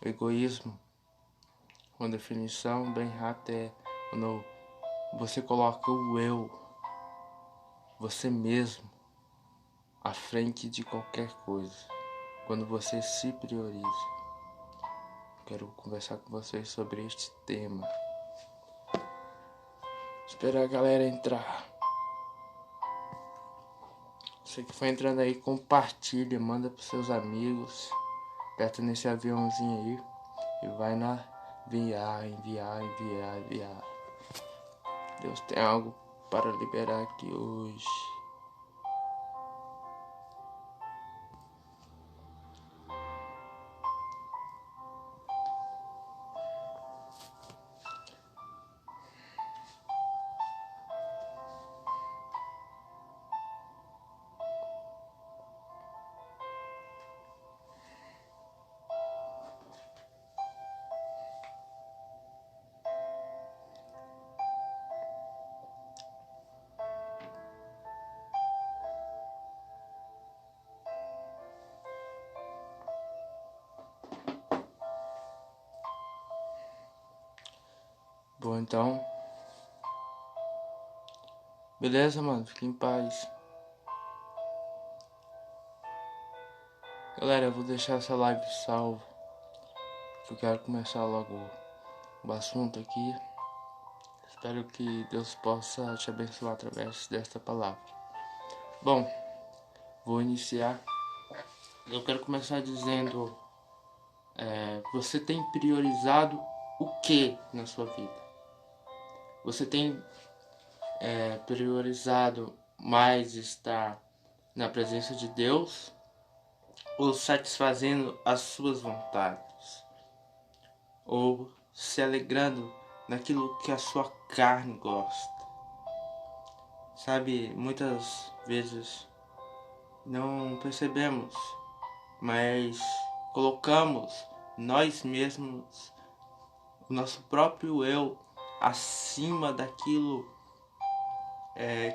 Egoísmo, uma definição bem rápida, é quando você coloca o eu, você mesmo, à frente de qualquer coisa. Quando você se prioriza. Quero conversar com vocês sobre este tema. Esperar a galera entrar. Você que foi entrando aí, compartilha, manda pros seus amigos. Aperta nesse aviãozinho aí e vai na enviar. Deus tem algo para liberar aqui hoje. Bom, então, beleza, mano? Fique em paz. Galera, eu vou deixar essa live salva, que eu quero começar logo o assunto aqui. Espero que Deus possa te abençoar através desta palavra. Bom, vou iniciar. Eu quero começar dizendo, você tem priorizado o que na sua vida? Você tem priorizado mais estar na presença de Deus ou satisfazendo as suas vontades? Ou se alegrando naquilo que a sua carne gosta? Sabe, muitas vezes não percebemos, mas colocamos nós mesmos, o nosso próprio eu, acima daquilo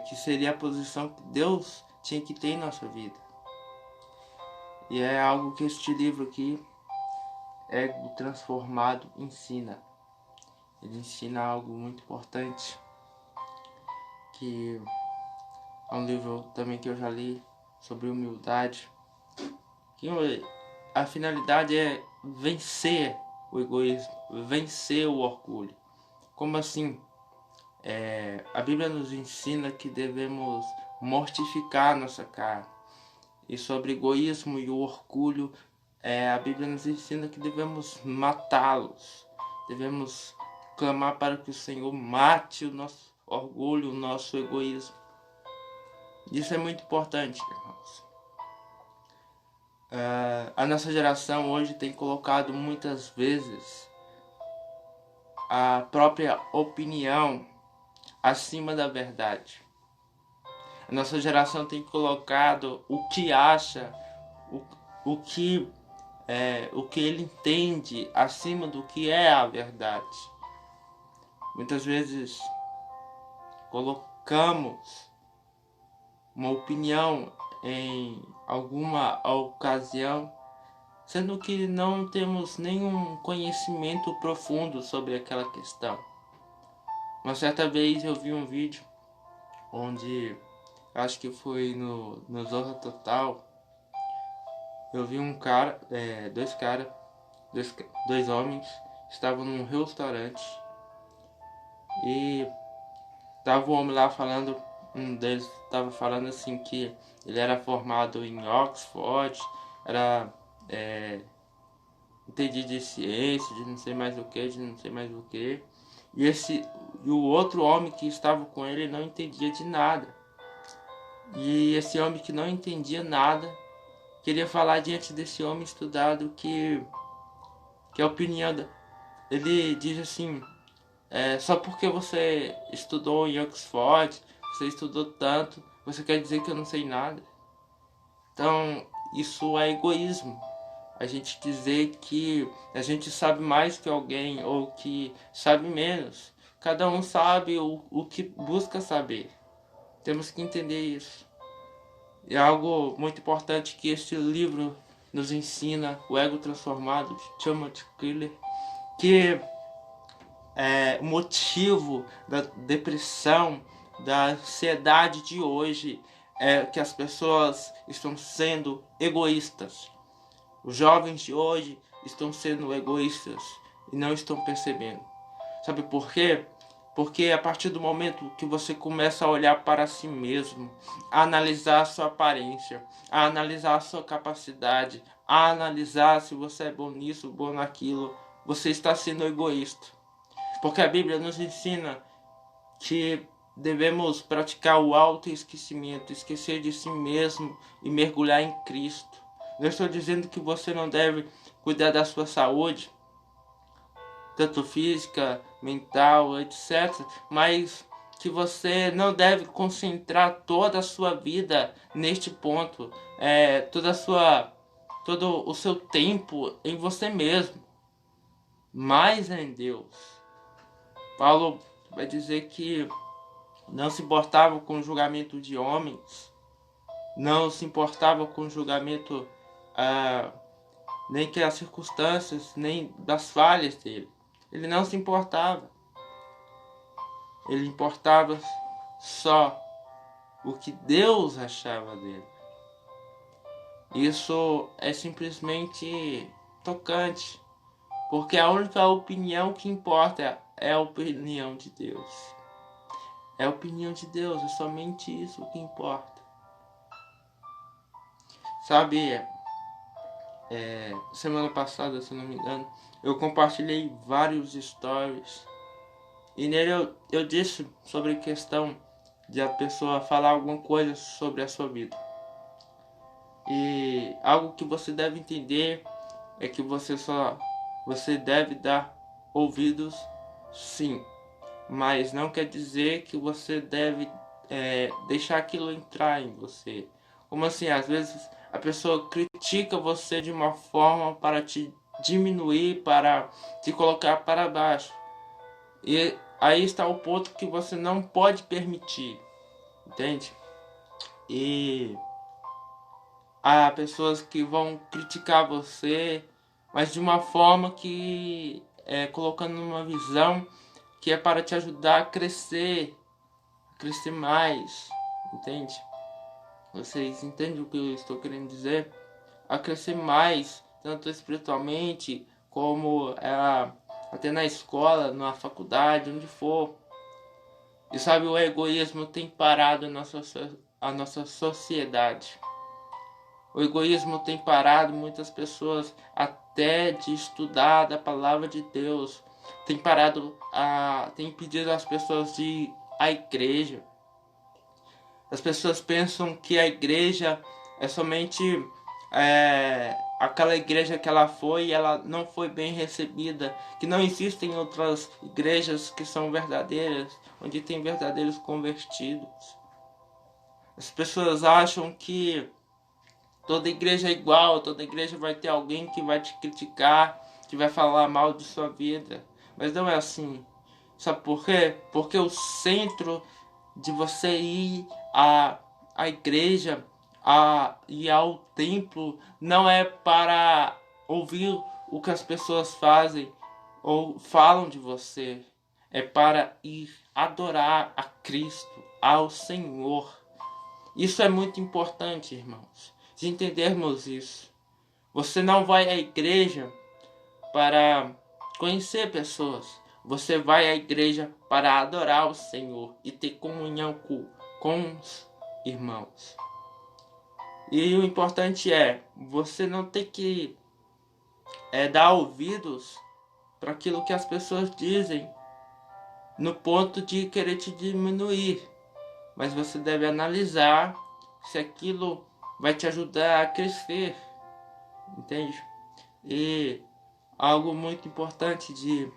que seria a posição que Deus tinha que ter em nossa vida. E é algo que este livro aqui, Ego Transformado, ensina. Ele ensina algo muito importante, que é um livro também que eu já li sobre humildade, que a finalidade é vencer o egoísmo, vencer o orgulho. Como assim? A Bíblia nos ensina que devemos mortificar nossa carne. E sobre egoísmo e o orgulho, a Bíblia nos ensina que devemos matá-los. Devemos clamar para que o Senhor mate o nosso orgulho, o nosso egoísmo. Isso é muito importante, irmãos. A nossa geração hoje tem colocado muitas vezes a própria opinião acima da verdade. A nossa geração tem colocado o que acha, o que ele entende acima do que é a verdade. Muitas vezes colocamos uma opinião em alguma ocasião, sendo que não temos nenhum conhecimento profundo sobre aquela questão. Uma certa vez eu vi um vídeo onde, acho que foi no Zorra Total, eu vi dois homens estavam num restaurante e tava o homem lá falando, um deles estava falando assim que ele era formado em Oxford, era entendido de ciência, de não sei mais o que, e o outro homem que estava com ele não entendia de nada. E esse homem que não entendia nada queria falar diante desse homem estudado que a opinião ele diz assim: só porque você estudou em Oxford, você estudou tanto, você quer dizer que eu não sei nada? Então, isso é egoísmo. A gente dizer que a gente sabe mais que alguém ou que sabe menos. Cada um sabe o que busca saber. Temos que entender isso. É algo muito importante que este livro nos ensina, o Ego Transformado, de Timothy Keller, que o motivo da depressão, da ansiedade de hoje é que as pessoas estão sendo egoístas. Os jovens de hoje estão sendo egoístas e não estão percebendo. Sabe por quê? Porque a partir do momento que você começa a olhar para si mesmo, a analisar a sua aparência, a analisar a sua capacidade, a analisar se você é bom nisso, bom naquilo, você está sendo egoísta. Porque a Bíblia nos ensina que devemos praticar o autoesquecimento, esquecer de si mesmo e mergulhar em Cristo. Não estou dizendo que você não deve cuidar da sua saúde, tanto física, mental, etc. Mas que você não deve concentrar toda a sua vida neste ponto, todo o seu tempo em você mesmo, mas em Deus. Paulo vai dizer que não se importava com o julgamento de homens, não se importava com o julgamento nem que as circunstâncias, nem das falhas dele. Ele não se importava. Ele importava só o que Deus achava dele. Isso é simplesmente tocante, porque a única opinião que importa é a opinião de Deus. É a opinião de Deus, é somente isso que importa. Sabe, semana passada, se não me engano, eu compartilhei vários stories e nele eu disse sobre a questão de a pessoa falar alguma coisa sobre a sua vida. E algo que você deve entender é que você deve dar ouvidos, sim, mas não quer dizer que você deve deixar aquilo entrar em você. Como assim? Às vezes a pessoa critica você de uma forma para te diminuir, para te colocar para baixo. E aí está o ponto que você não pode permitir, entende? E há pessoas que vão criticar você, mas de uma forma que colocando uma visão que é para te ajudar a crescer mais, entende? Vocês entendem o que eu estou querendo dizer? A crescer mais, tanto espiritualmente como até na escola, na faculdade, onde for. E sabe, o egoísmo tem parado a nossa sociedade. O egoísmo tem parado muitas pessoas até de estudar da palavra de Deus. Tem impedido as pessoas de ir à igreja. As pessoas pensam que a igreja é somente aquela igreja que ela foi e ela não foi bem recebida. Que não existem outras igrejas que são verdadeiras, onde tem verdadeiros convertidos. As pessoas acham que toda igreja é igual, toda igreja vai ter alguém que vai te criticar, que vai falar mal de sua vida. Mas não é assim. Sabe por quê? Porque o centro de você ir à igreja, ir ao templo, não é para ouvir o que as pessoas fazem ou falam de você. É para ir adorar a Cristo, ao Senhor. Isso é muito importante, irmãos, de entendermos isso. Você não vai à igreja para conhecer pessoas. Você vai à igreja para adorar o Senhor e ter comunhão com os irmãos. E o importante é você não ter que dar ouvidos para aquilo que as pessoas dizem no ponto de querer te diminuir. Mas você deve analisar se aquilo vai te ajudar a crescer. Entende? E algo muito importante de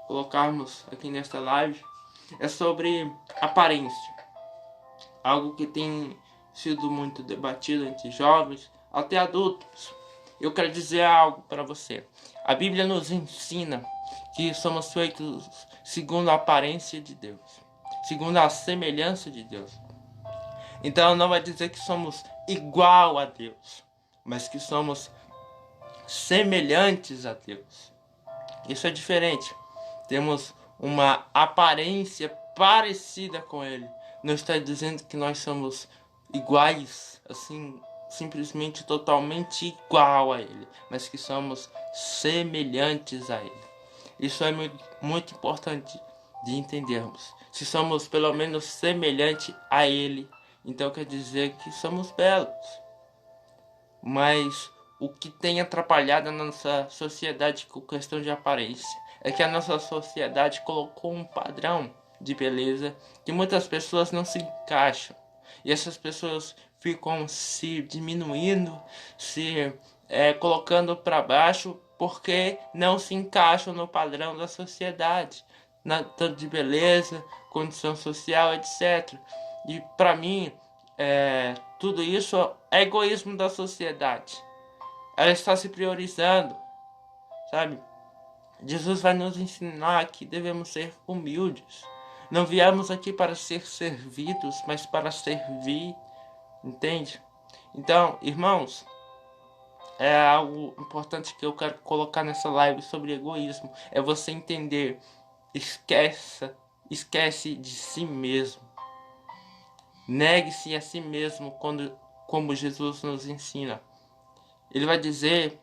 colocarmos aqui nesta live é sobre aparência. Algo que tem sido muito debatido entre jovens, até adultos. Eu quero dizer algo para você. A Bíblia nos ensina que somos feitos segundo a aparência de Deus, segundo a semelhança de Deus. Então não vai dizer que somos igual a Deus, mas que somos semelhantes a Deus. Isso é diferente. Temos uma aparência parecida com Ele. Não está dizendo que nós somos iguais, assim, simplesmente totalmente igual a Ele, mas que somos semelhantes a Ele. Isso é muito importante de entendermos. Se somos pelo menos semelhantes a Ele, então quer dizer que somos belos. Mas o que tem atrapalhado a nossa sociedade com questão de aparência é que a nossa sociedade colocou um padrão de beleza que muitas pessoas não se encaixam. E essas pessoas ficam se diminuindo, se colocando para baixo porque não se encaixam no padrão da sociedade, tanto de beleza, condição social, etc. E para mim, tudo isso é egoísmo da sociedade. Ela está se priorizando, sabe? Jesus vai nos ensinar que devemos ser humildes. Não viemos aqui para ser servidos, mas para servir, entende? Então, irmãos, é algo importante que eu quero colocar nessa live sobre egoísmo. É você entender, esquece de si mesmo. Negue-se a si mesmo como Jesus nos ensina. Ele vai dizer,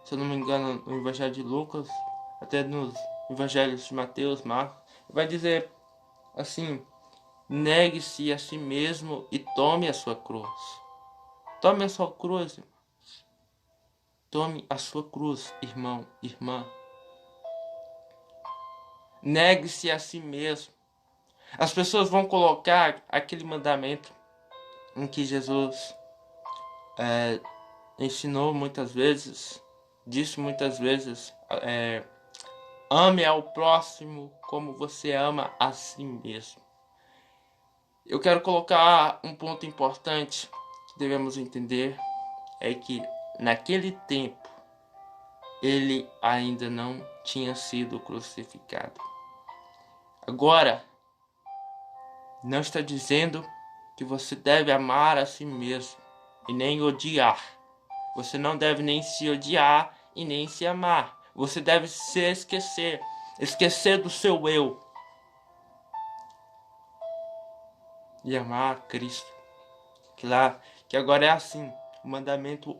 se eu não me engano, no Evangelho de Lucas, até nos Evangelhos de Mateus, Marcos, vai dizer assim: negue-se a si mesmo e tome a sua cruz. Tome a sua cruz, irmão. Tome a sua cruz, irmão, irmã. Negue-se a si mesmo. As pessoas vão colocar aquele mandamento em que Jesus ensinou muitas vezes, disse muitas vezes, ame ao próximo como você ama a si mesmo. Eu quero colocar um ponto importante que devemos entender, é que naquele tempo ele ainda não tinha sido crucificado. Agora, não está dizendo que você deve amar a si mesmo e nem odiar. Você não deve nem se odiar e nem se amar. Você deve se esquecer do seu eu e amar a Cristo. Que agora é assim. O mandamento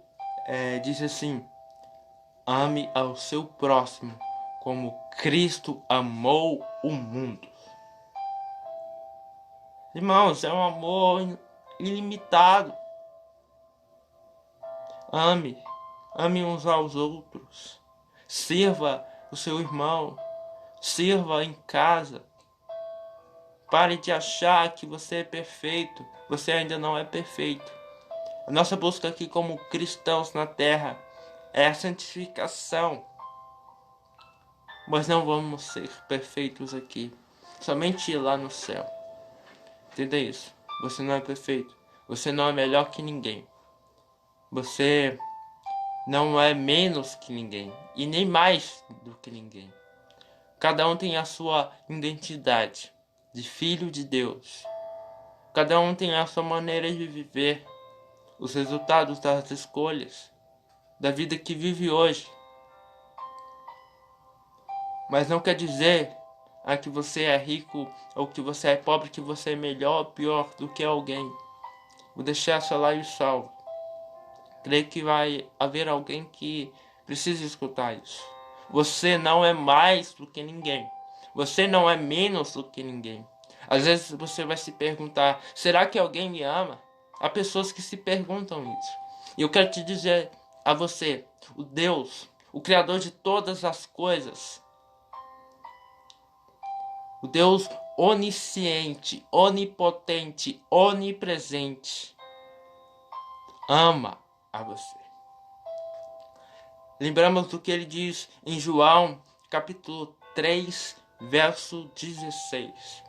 diz assim: ame ao seu próximo como Cristo amou o mundo. Irmãos, é um amor ilimitado. Ame uns aos outros. Sirva o seu irmão. Sirva em casa. Pare de achar que você é perfeito. Você ainda não é perfeito. A nossa busca aqui como cristãos na terra é a santificação. Mas não vamos ser perfeitos aqui. Somente lá no céu. Entenda isso. Você não é perfeito. Você não é melhor que ninguém. Você não é menos que ninguém. E nem mais do que ninguém. Cada um tem a sua identidade de filho de Deus. Cada um tem a sua maneira de viver. Os resultados das escolhas. Da vida que vive hoje. Mas não quer dizer que você é rico ou que você é pobre, que você é melhor ou pior do que alguém. Vou deixar essa live salva. Creio que vai haver alguém que precisa escutar isso. Você não é mais do que ninguém. Você não é menos do que ninguém. Às vezes você vai se perguntar: será que alguém me ama? Há pessoas que se perguntam isso. E eu quero te dizer a você: o Deus, o Criador de todas as coisas, o Deus onisciente, onipotente, onipresente, ama a você. Lembramos do que ele diz em João, capítulo 3, verso 16.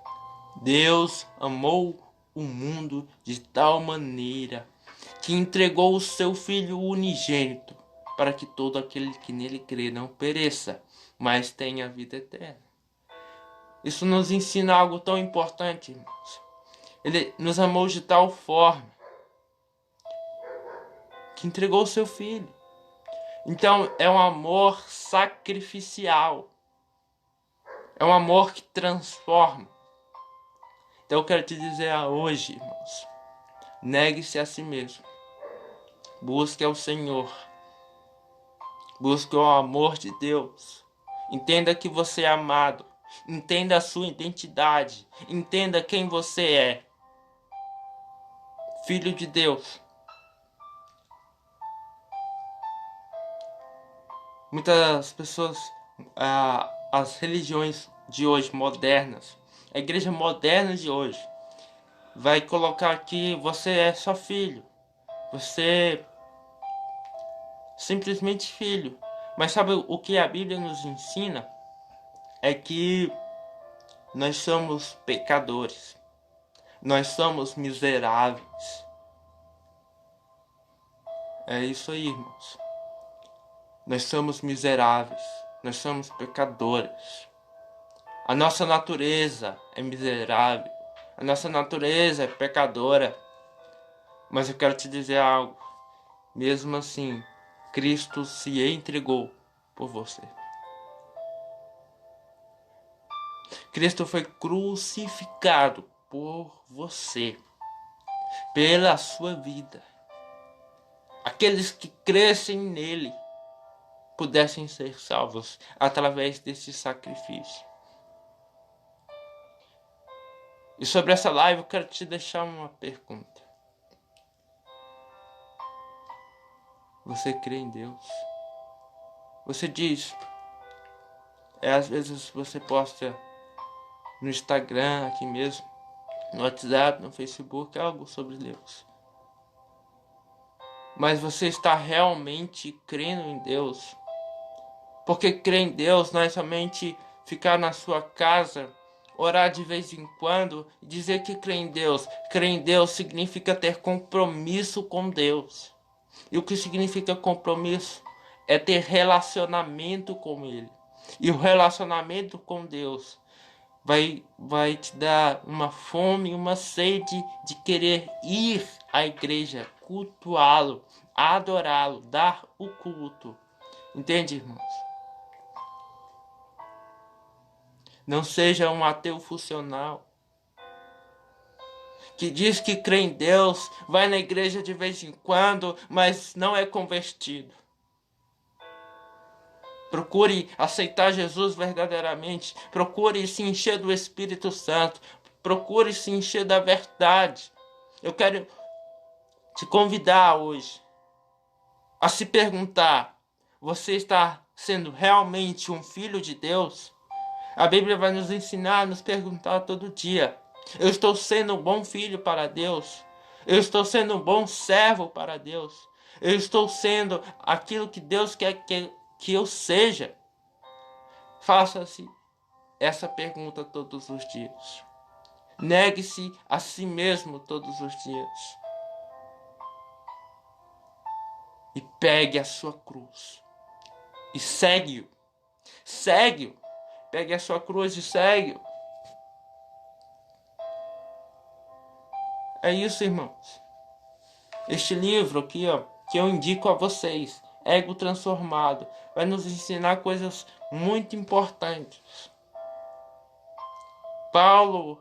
Deus amou o mundo de tal maneira que entregou o seu Filho unigênito para que todo aquele que nele crê não pereça, mas tenha a vida eterna. Isso nos ensina algo tão importante, irmãos. Ele nos amou de tal forma que entregou o seu filho. Então é um amor sacrificial. É um amor que transforma. Então eu quero te dizer hoje, irmãos, negue-se a si mesmo. Busque ao Senhor. Busque o amor de Deus. Entenda que você é amado. Entenda a sua identidade. Entenda quem você é. Filho de Deus. Muitas pessoas, as religiões de hoje, modernas, a igreja moderna de hoje, vai colocar que você é só filho. Você simplesmente filho. Mas sabe o que a Bíblia nos ensina? É que nós somos pecadores. Nós somos miseráveis. É isso aí, irmãos. Nós somos miseráveis. Nós somos pecadores. A nossa natureza é miserável. A nossa natureza é pecadora. Mas eu quero te dizer algo. Mesmo assim, Cristo se entregou por você. Cristo foi crucificado por você, pela sua vida. Aqueles que crescem nele pudessem ser salvos através desse sacrifício. E sobre essa live eu quero te deixar uma pergunta. Você crê em Deus? Você diz, às vezes você posta no Instagram, aqui mesmo, no WhatsApp, no Facebook, algo sobre Deus. Mas você está realmente crendo em Deus? Porque crer em Deus não é somente ficar na sua casa, orar de vez em quando e dizer que crê em Deus. Crer em Deus significa ter compromisso com Deus. E o que significa compromisso? É ter relacionamento com Ele. E o relacionamento com Deus vai te dar uma fome, uma sede de querer ir à igreja, cultuá-lo, adorá-lo, dar o culto. Entende, irmãos? Não seja um ateu funcional que diz que crê em Deus, vai na igreja de vez em quando, mas não é convertido. Procure aceitar Jesus verdadeiramente. Procure se encher do Espírito Santo. Procure se encher da verdade. Eu quero te convidar hoje a se perguntar: você está sendo realmente um filho de Deus? A Bíblia vai nos ensinar, nos perguntar todo dia: eu estou sendo um bom filho para Deus? Eu estou sendo um bom servo para Deus? Eu estou sendo aquilo que Deus quer que eu seja? Faça-se essa pergunta todos os dias. Negue-se a si mesmo todos os dias. E pegue a sua cruz. E segue-o. Segue-o. Pegue a sua cruz e segue-o. É isso, irmãos. Este livro aqui, que eu indico a vocês, Ego Transformado, vai nos ensinar coisas muito importantes. Paulo,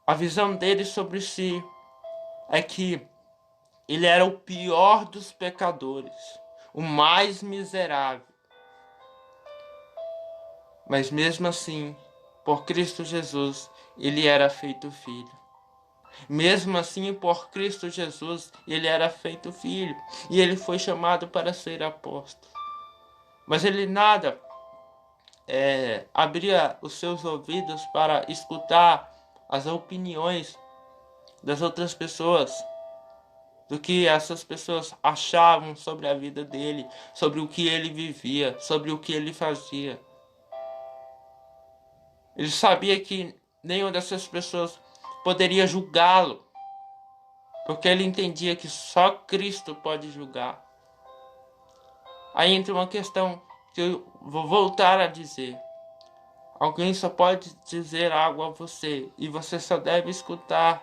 a visão dele sobre si é que ele era o pior dos pecadores, o mais miserável. Mas mesmo assim, por Cristo Jesus, ele era feito filho. Mesmo assim, por Cristo Jesus, ele era feito filho. E ele foi chamado para ser apóstolo. Mas ele nada abria os seus ouvidos para escutar as opiniões das outras pessoas, do que essas pessoas achavam sobre a vida dele, sobre o que ele vivia, sobre o que ele fazia. Ele sabia que nenhuma dessas pessoas poderia julgá-lo, porque ele entendia que só Cristo pode julgar. Aí entra uma questão que eu vou voltar a dizer. Alguém só pode dizer algo a você, e você só deve escutar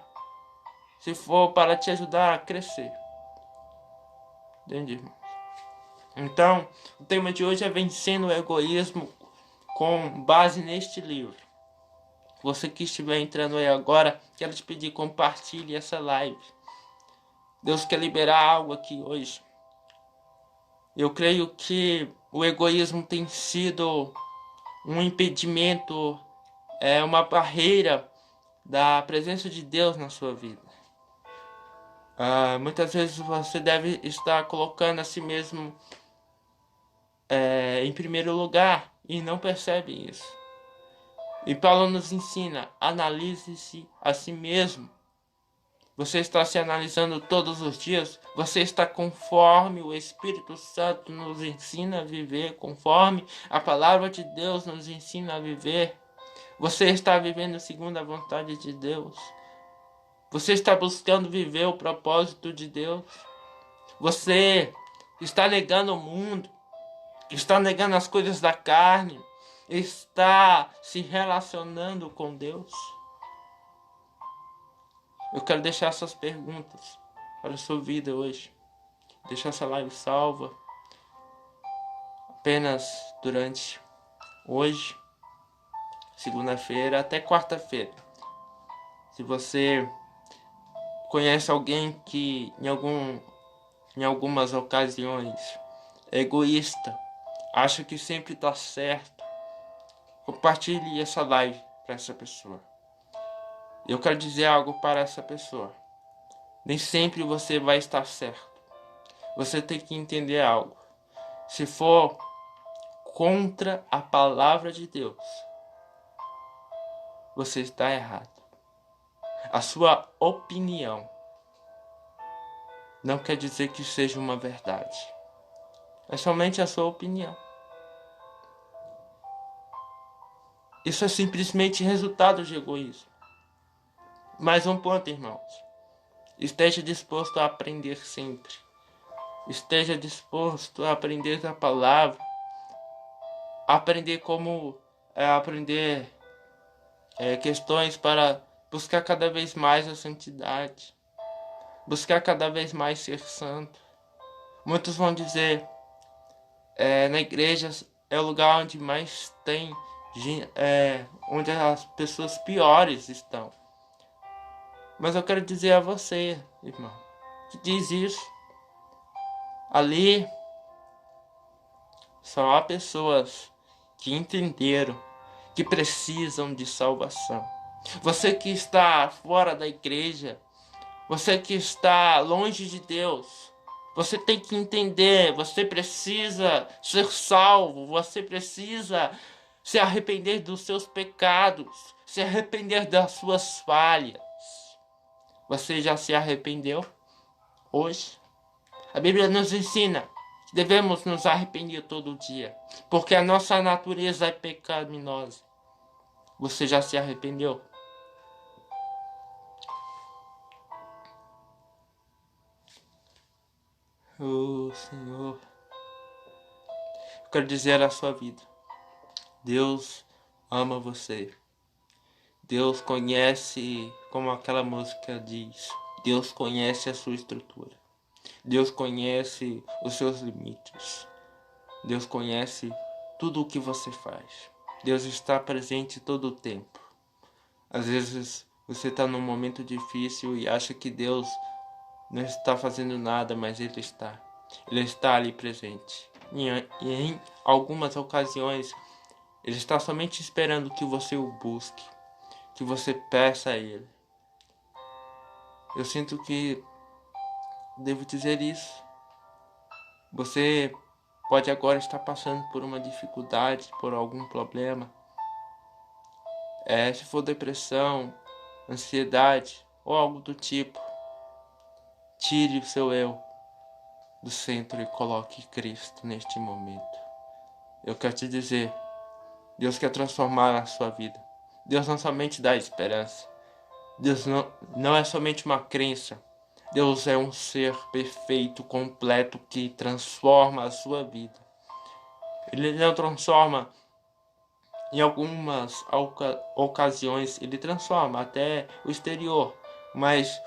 se for para te ajudar a crescer. Entende, irmão? Então, o tema de hoje é vencendo o egoísmo com base neste livro. Você que estiver entrando aí agora, quero te pedir, compartilhe essa live. Deus quer liberar algo aqui hoje. Eu creio que o egoísmo tem sido um impedimento, uma barreira da presença de Deus na sua vida. Muitas vezes você deve estar colocando a si mesmo em primeiro lugar e não percebe isso. E Paulo nos ensina, analise-se a si mesmo. Você está se analisando todos os dias? Você está conforme o Espírito Santo nos ensina a viver, conforme a palavra de Deus nos ensina a viver? Você está vivendo segundo a vontade de Deus? Você está buscando viver o propósito de Deus? Você está negando o mundo? Está negando as coisas da carne? Está se relacionando com Deus? Eu quero deixar essas perguntas para a sua vida hoje. Deixar essa live salva apenas durante hoje, segunda-feira, até quarta-feira. Se você conhece alguém que em algumas ocasiões é egoísta, acha que sempre está certo, compartilhe essa live para essa pessoa. Eu quero dizer algo para essa pessoa. Nem sempre você vai estar certo. Você tem que entender algo. Se for contra a palavra de Deus, você está errado. A sua opinião não quer dizer que seja uma verdade. É somente a sua opinião. Isso é simplesmente resultado de egoísmo. Mais um ponto, irmãos. Esteja disposto a aprender sempre. Esteja disposto a aprender a palavra. Aprender como aprender questões para buscar cada vez mais a santidade. Buscar cada vez mais ser santo. Muitos vão dizer, na igreja é o lugar onde mais tem, onde as pessoas piores estão. Mas eu quero dizer a você, irmão, que diz isso. Ali só há pessoas que entenderam que precisam de salvação. Você que está fora da igreja, você que está longe de Deus, você tem que entender, você precisa ser salvo, você precisa se arrepender dos seus pecados, se arrepender das suas falhas. Você já se arrependeu hoje? A Bíblia nos ensina que devemos nos arrepender todo dia, porque a nossa natureza é pecaminosa. Você já se arrependeu? Oh, Senhor, eu quero dizer à sua vida, Deus ama você. Deus conhece, como aquela música diz, Deus conhece a sua estrutura. Deus conhece os seus limites. Deus conhece tudo o que você faz. Deus está presente todo o tempo. Às vezes você está num momento difícil e acha que Deus não está fazendo nada, mas Ele está. Ele está ali presente. E em algumas ocasiões, Ele está somente esperando que você o busque, que você peça a Ele. Eu sinto que devo dizer isso. Você pode agora estar passando por uma dificuldade, por algum problema. Se for depressão, ansiedade ou algo do tipo, tire o seu eu do centro e coloque Cristo neste momento. Eu quero te dizer, Deus quer transformar a sua vida. Deus não somente dá esperança. Deus não é somente uma crença. Deus é um ser perfeito, completo, que transforma a sua vida. Ele não transforma em algumas ocasiões, ele transforma até o exterior, mas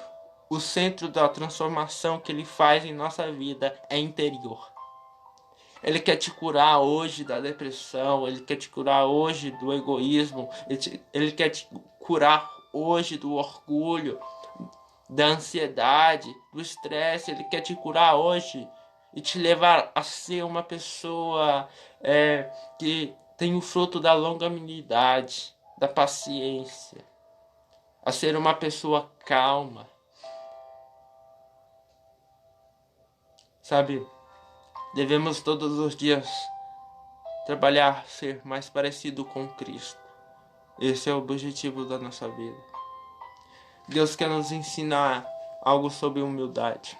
o centro da transformação que Ele faz em nossa vida é interior. Ele quer te curar hoje da depressão, Ele quer te curar hoje do egoísmo, Ele quer te curar hoje do orgulho, da ansiedade, do estresse. Ele quer te curar hoje e te levar a ser uma pessoa que tem o fruto da longanimidade, da paciência, a ser uma pessoa calma. Sabe, devemos todos os dias trabalhar, ser mais parecido com Cristo. Esse é o objetivo da nossa vida. Deus quer nos ensinar algo sobre humildade.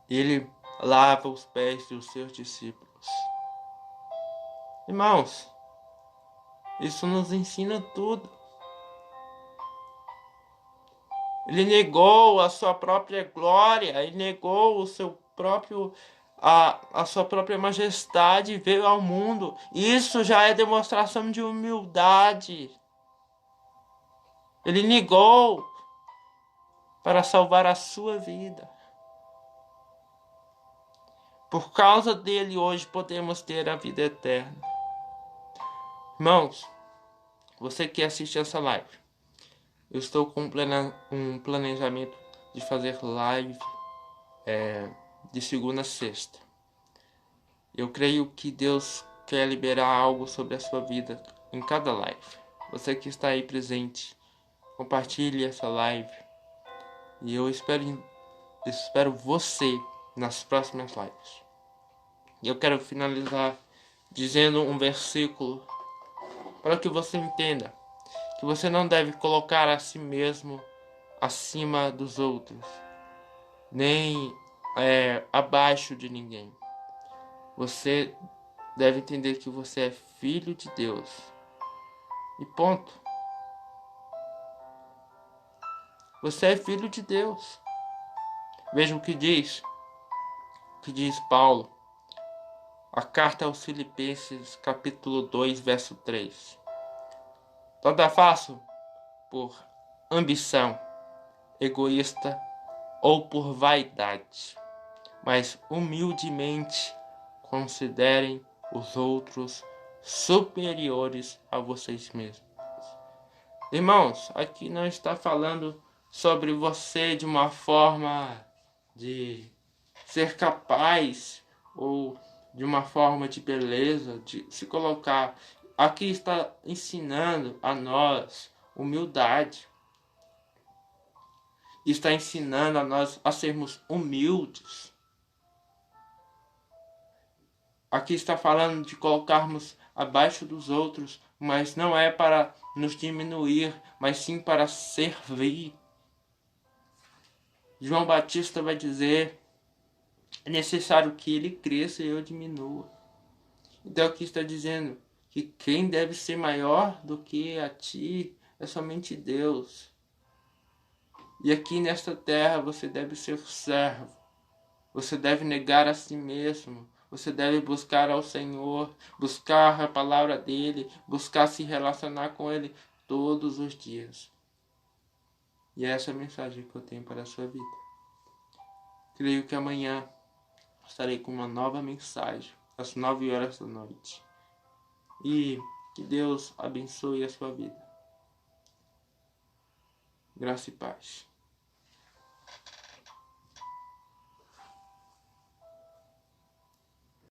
Ele lava os pés dos seus discípulos. Irmãos, isso nos ensina tudo. Ele negou a sua própria glória, ele negou o seu próprio a sua própria majestade e veio ao mundo. Isso já é demonstração de humildade. Ele negou para salvar a sua vida. Por causa dele, hoje podemos ter a vida eterna. Irmãos, você que assiste essa live, eu estou com um planejamento de fazer live de segunda a sexta. Eu creio que Deus quer liberar algo sobre a sua vida em cada live. Você que está aí presente, compartilhe essa live. E eu espero você nas próximas lives. E eu quero finalizar dizendo um versículo para que você entenda que você não deve colocar a si mesmo acima dos outros, nem abaixo de ninguém. Você deve entender que você é filho de Deus. E ponto. Você é filho de Deus. Veja o que diz Paulo. A carta aos Filipenses, capítulo 2, verso 3. Toda faço por ambição egoísta ou por vaidade, mas humildemente considerem os outros superiores a vocês mesmos. Irmãos, aqui não está falando sobre você de uma forma de ser capaz ou de uma forma de beleza, de se colocar. Aqui está ensinando a nós humildade. Está ensinando a nós a sermos humildes. Aqui está falando de colocarmos abaixo dos outros, mas não é para nos diminuir, mas sim para servir. João Batista vai dizer: é necessário que ele cresça e eu diminua. Então aqui está dizendo que quem deve ser maior do que a ti é somente Deus. E aqui nesta terra você deve ser servo. Você deve negar a si mesmo. Você deve buscar ao Senhor, buscar a palavra dele, buscar se relacionar com ele todos os dias. E é essa a mensagem que eu tenho para a sua vida. Creio que amanhã estarei com uma nova mensagem, às 9 horas da noite. E que Deus abençoe a sua vida. Graça e paz.